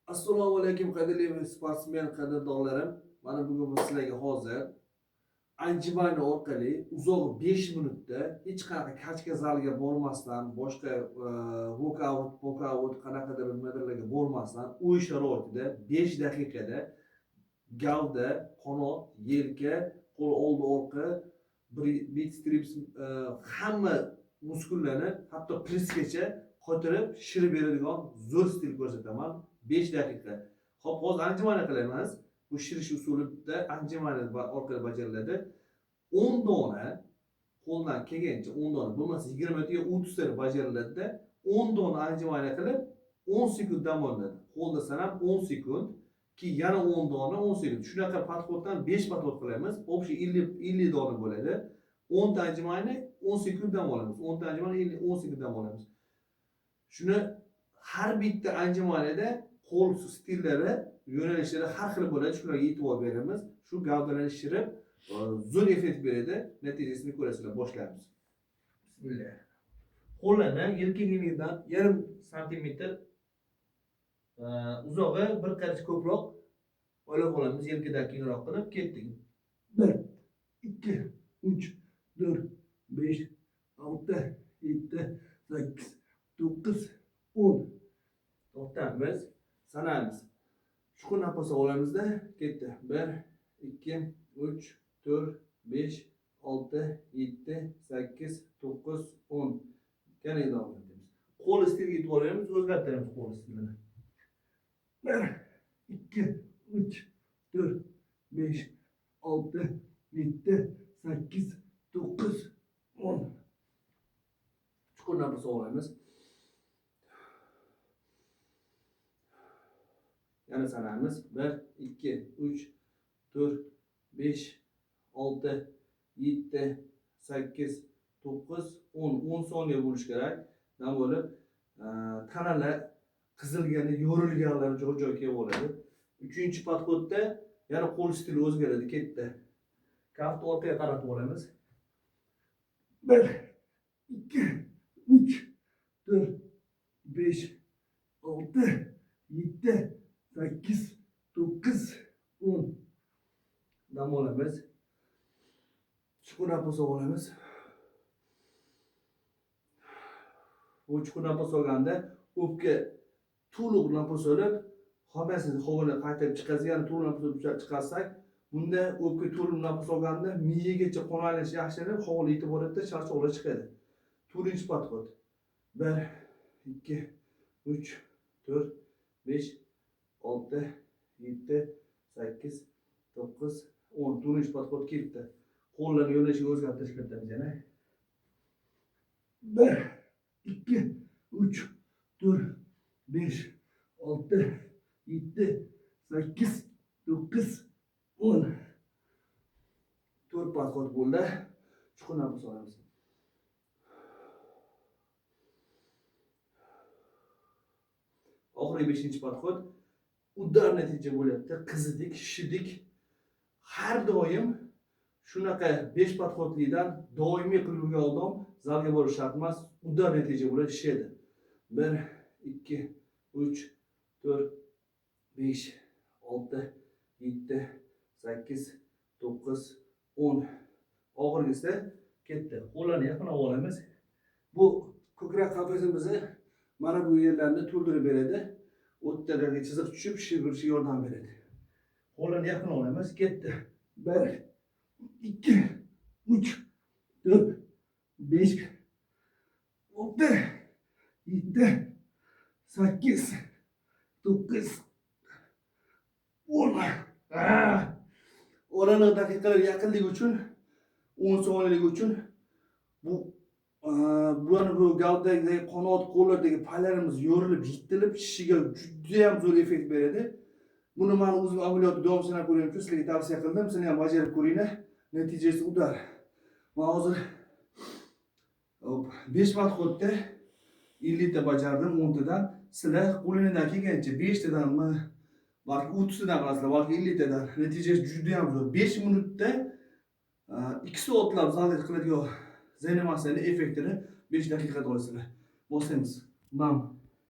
Assalomu alaykum qadrli sportsmen qadrdonlarim. Mana bugun biz sizlarga hozir anjumani orqali uzoq 5 minutda hech qanaqa kachka zaliga bormasdan, boshqa workout qanaqadir nimalarga bormasdan, uy sharoitida 5 daqiqada gavda, qanot, yelka, qo'l oldi orqa, biceps hamma muskullarni hatto pressgacha qotirib shirib beradigan zo'r stil ko'rsataman. 5 daqiqa. Hop, hozir anjumani qilamiz. Bu shirish usulida anjumani orqali bajariladi. 10 dona qo'ldan kelgancha 10 dona bo'lmasa 20 yoki 30 ta bajariladi-da, 10 dona anjumani qilib 10 sekund dam olinadi. Qo'lda sanab 10 sekund, ki yana 10 dona 10 sekund. Shunaqa podxoddan 5 podxod qilamiz. Общий 50 dona bo'ladi. 10 ta anjumani 10 sekund dam olamiz. 10 ta anjumani 10 sekund dam olamiz. Shuni har bitta anjumanida qo'l stillari, yo'nalishlari har xil bo'ladi. Shularga e'tibor beramiz. Shu gavdalarni shirib, zo'r effekt beradi. Natijasini ko'rasizlar. Boshlaymiz. Bismillah. Qo'llarni yelkangizdan 1,5 santimetr uzog'i bir qarich ko'proq olib olamiz. Yelkadan kengroq qilib ketdik. 1, 2, 3, 4, 5, 6, 7, 8, 9, 10. To'xtamiz, sanamiz. Chuqur nafas olamizda, ketdi. 1, 2, 3, 4, 5, 6, 7, 8, 9, 10. Yana davom etamiz. Qo'l stiliga e'tibor beramiz, o'zgartiramiz qo'l stilini. 1, 2, 3, 4, 5, 6, 7, 8, 9, 10. Chuqur nafas olamiz. Yana sanamiz. 1, 2, 3, 4, 5, 6, 7, 8, 9, 10. 10 soniya bo'lish kerak. Dam bo'lib, tanalar qizilgani, yorilganlari joy-joy kelib oladi. 3-podxodda yana qo'l stili o'zgaradi, ketdi. Kaftni orqaga qaratib olamiz. 1, 2, 3, 4, 5, 6, 7, 8, 9, 10. Dam olamiz. Chuqur nafas olamiz. Bu chuqur nafas olganda o'pka to'liq nafas olib, hammasizni havoga qaytarib chiqasiz, yana to'liq nafas olib chiqarsak, bunda o'pka to'liq nafas olganda miyagacha qon aylanishi yaxshilanib, havoga yetib boradi, charchoqlar chiqadi. 4-podxod. 1, 2, 3, 4, 5, 6, 7, 8, 9, 10. 4-podxod ketdi. Qo'llarni yo'nalishiga o'zgartirish kiritamiz yana. 1, 2, 3, 4, 5, 6, 7, 8, 9, 10. 4-podxod bo'ldi. Chuqur nafas olamiz. Oxirgi 5-podxod. Udar natija bo'lyapti. Qizidik, shishidik. Har doim shunaqa 5-podxodlikdan doimiy qilib yurgan odam zalga borish shart emas. Udar natija bo'ladi, shishadi. 1, 2, 3, 4, 5, 6, 7, 8, 9, 10. Oxirgisi ketdi. Qo'llarni yaqinlab olamiz. Bu ko'krak qafasimizni mana bu yerlarni to'ldirib beradi. O'tlarga chiziq tushib, shishirishga yordam beradi. Qo'llarni yaqin olamiz, ketdi. 1, 2, 3, 4, 5, 6, 7, 8, 9, 10. Oralar daqiqalar yaqinligi uchun 10 soniyalik uchun bu gavdadagi qanot, qo'llardagi paylarimiz yorilib, yitilib, shishiga juda ham zo'r effekt beradi. Buni men o'zim amaliyotda davom sanab ko'rganim uchun sizlarga tavsiya qildim. Sizlar ham bajarib ko'ringlar. Natijasi udar. Men hozir 5-podxodda 50 ta bajardim, 10 tadan. Sizlar qo'lingizdan kelgancha 5 tadanmi, balki 30 tadan qilasizlar, balki 50 tadan. Natijasi juda ham zo'r. 5 minutda 2 soatlab zalga qiladigan zanimasiyani effektini 5 daqiqada olasizlar. Boshlaymiz. Bam.